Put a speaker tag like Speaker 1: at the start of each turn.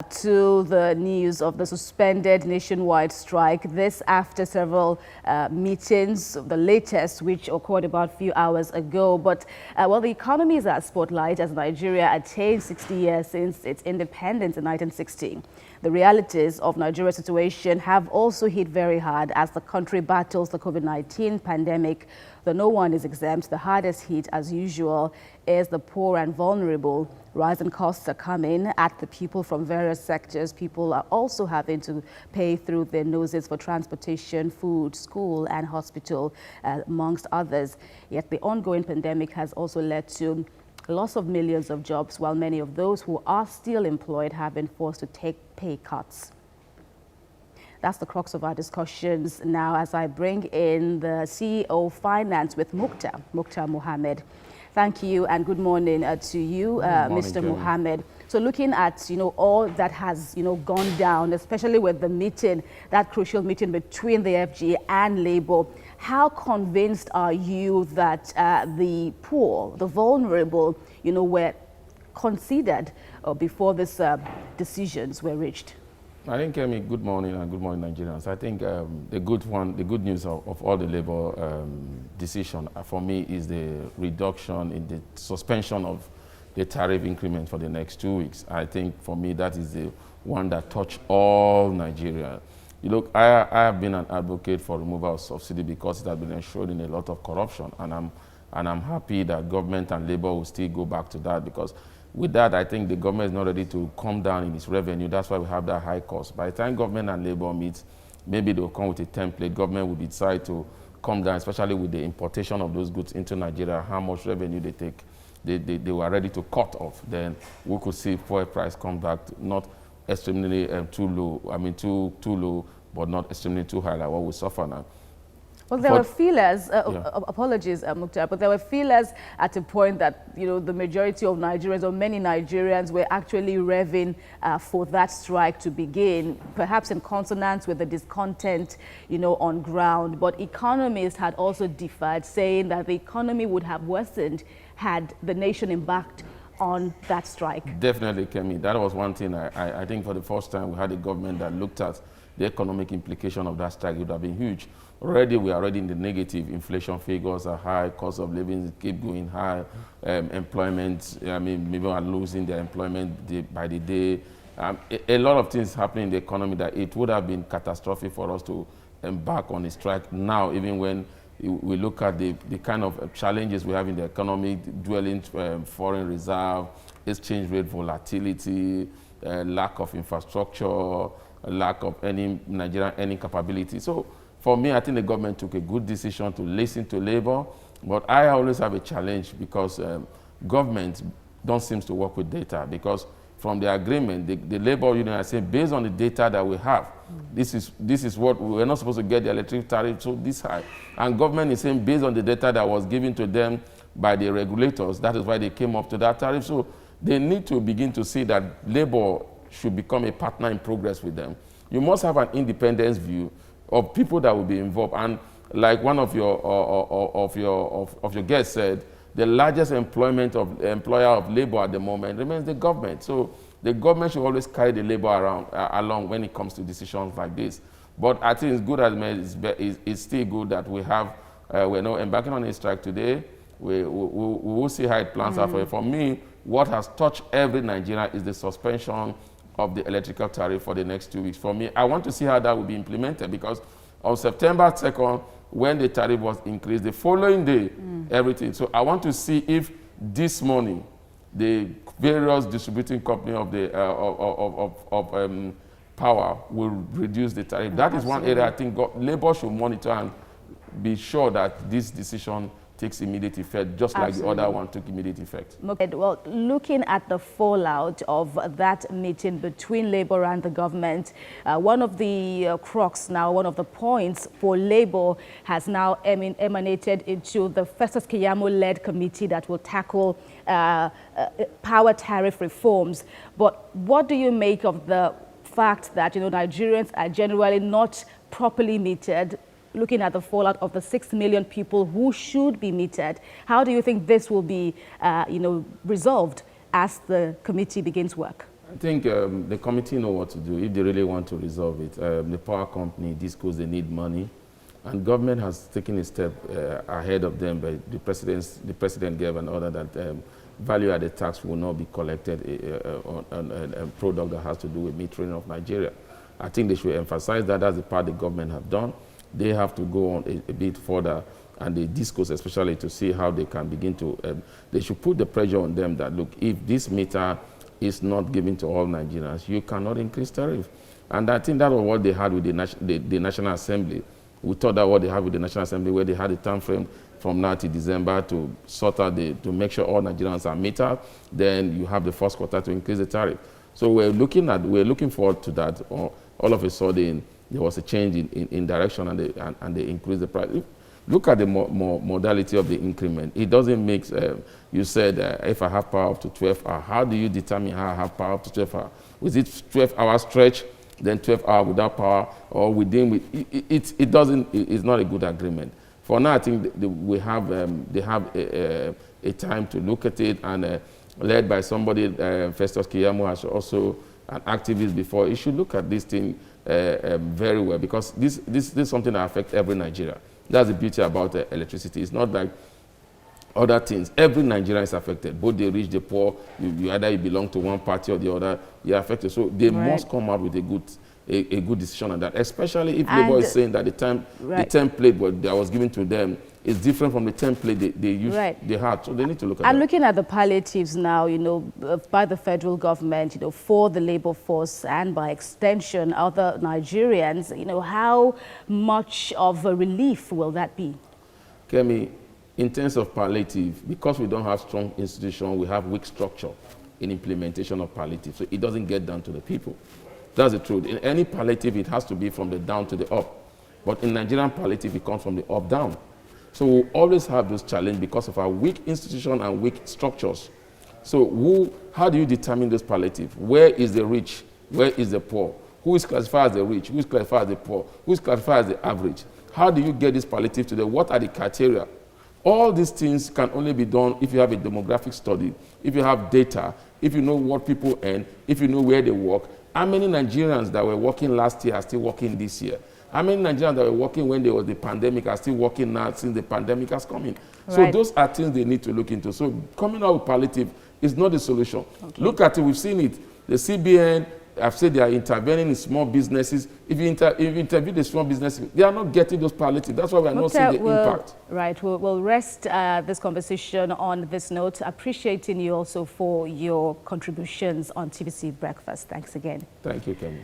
Speaker 1: To the news of the suspended nationwide strike, this after several meetings, the latest which occurred about a few hours ago. But well, the economy is at spotlight as Nigeria attained 60 years since its independence in 1960. The realities of Nigeria's situation have also hit very hard as the country battles the COVID-19 pandemic. Though no one is exempt, the hardest hit, as usual, is the poor and vulnerable. Rising costs are coming at the people from various sectors. People are also having to pay through their noses for transportation, food, school and hospital, amongst others. Yet the ongoing pandemic has also led to loss of millions of jobs, while many of those who are still employed have been forced to take pay cuts. That's the crux of our discussions now as I bring in the CEO of Finance with Mukhtar Mohammed. Thank you and good morning to you, Mr. Mohammed. So looking at, all that has, gone down, especially with the meeting, that crucial meeting between the FG and Labour, how convinced are you that the poor, the vulnerable, were considered before these decisions were reached?
Speaker 2: I think, Kemi, good morning and good morning, Nigerians. I think the good news of all the Labour decision for me is the reduction in the suspension of the tariff increment for the next 2 weeks. I think for me that is the one that touched all Nigeria. Look, I have been an advocate for removal of subsidy because it has been ensured in a lot of corruption, and I'm happy that government and Labour will still go back to that, because with that, I think the government is not ready to come down in its revenue. That's why we have that high cost. By the time government and Labour meet, maybe they'll come with a template. Government will decide to come down, especially with the importation of those goods into Nigeria, how much revenue they take. They were ready to cut off. Then we could see fuel price come back, not extremely too low, too low, but not extremely too high like what we suffer now.
Speaker 1: Well, there were feelers, apologies, Mukhtar, but there were feelers at a point that, the majority of Nigerians or many Nigerians were actually revving for that strike to begin, perhaps in consonance with the discontent, on ground. But economists had also differed, saying that the economy would have worsened had the nation embarked on that strike. Definitely,
Speaker 2: Kemi. That was one thing. I think for the first time we had a government that looked at the economic implication of that strike. It would have been huge. Already, we are already in the negative. Inflation figures are high, cost of living keep going high, employment, maybe are losing their employment by the day. A lot of things happening in the economy that it would have been catastrophic for us to embark on a strike now, even when we look at the kind of challenges we have in the economy, dwelling foreign reserve, exchange rate volatility, lack of infrastructure, lack of any Nigerian earning capability. So for me, I think the government took a good decision to listen to Labour, but I always have a challenge because government don't seem to work with data, because from the agreement, the Labour Union are saying, based on the data that we have, this is what we're not supposed to get the electric tariff so this high. And government is saying, based on the data that was given to them by the regulators, that is why they came up to that tariff. So they need to begin to see that Labour should become a partner in progress with them. You must have an independence view of people that will be involved. And like one of your guests said, the largest employer of Labour at the moment remains the government. So the government should always carry the Labour along when it comes to decisions like this. But I think it's good as it's still good that we have, we're now embarking on a strike today. We will see how it plans out for it. For me, what has touched every Nigerian is the suspension of the electrical tariff for the next 2 weeks. For me, I want to see how that will be implemented, because on September 2nd, when the tariff was increased, the following day, everything. So I want to see if this morning, the various distributing company of the power will reduce the tariff. That is one area I think Labour should monitor and be sure that this decision takes immediate effect, just like the other one took immediate effect.
Speaker 1: Well, looking at the fallout of that meeting between Labour and the government, one of the crux now, one of the points for Labour has now emanated into the Festus Keyamo-led committee that will tackle power tariff reforms. But what do you make of the fact that, Nigerians are generally not properly metered, looking at the fallout of the 6 million people who should be metered? How do you think this will be, resolved as the committee begins work?
Speaker 2: I think the committee know what to do if they really want to resolve it. The power company, DISCOs, they need money. And government has taken a step ahead of them, but the president gave an order that value-added tax will not be collected on a product that has to do with metering of Nigeria. I think they should emphasize that. That's the part the government have done. They have to go on a bit further, and the DISCOs especially, to see how they can begin to, they should put the pressure on them that, look, if this meter is not given to all Nigerians, you cannot increase tariff. And I think that was what they had with the National Assembly. We thought that what they had with the National Assembly, where they had a time frame from now to December to sort out to make sure all Nigerians are metered. Then you have the first quarter to increase the tariff. So we're looking forward to that. All of a sudden, there was a change in direction, and they increased the price. Look at the modality of the increment. It doesn't make, you said if I have power up to 12 hours, how do you determine how I have power up to 12 hours? Was it 12-hour stretch, then 12 hours without power, or within? It's not a good agreement. For now, I think they have a time to look at it, and led by somebody, Festus Keyamo, has also an activist before. He should look at this thing very well, because this is something that affects every Nigerian. That's the beauty about electricity. It's not like other things. Every Nigerian is affected, both the rich, the poor. You either you belong to one party or the other, you're affected. So they must come out with a good decision on that, especially if Labour is saying that the template that was given to them is different from the template they used, they had. So they need to look at that.
Speaker 1: And looking at the palliatives now, by the federal government, for the labor force and by extension other Nigerians, how much of a relief will that be?
Speaker 2: Kemi, in terms of palliative, because we don't have strong institutions, we have weak structure in implementation of palliative. So it doesn't get down to the people. That's the truth. In any palliative, it has to be from the down to the up. But in Nigerian palliative, it comes from the up down. So we always have this challenge because of our weak institution and weak structures. So how do you determine this palliative? Where is the rich? Where is the poor? Who is classified as the rich? Who is classified as the poor? Who is classified as the average? How do you get this palliative to them? What are the criteria? All these things can only be done if you have a demographic study, if you have data, if you know what people earn, if you know where they work. How many Nigerians that were working last year are still working this year? How many Nigerians that were working when there was the pandemic are still working now since the pandemic has come in? So those are things they need to look into. So coming out with palliative is not the solution. Okay. Look at it, we've seen it. The CBN, I've said they are intervening in small businesses. If you interview the small businesses, they are not getting those palliatives. That's why we are not seeing the impact.
Speaker 1: Right, we'll rest this conversation on this note, appreciating you also for your contributions on TVC Breakfast. Thanks again.
Speaker 2: Thank you, Kemi.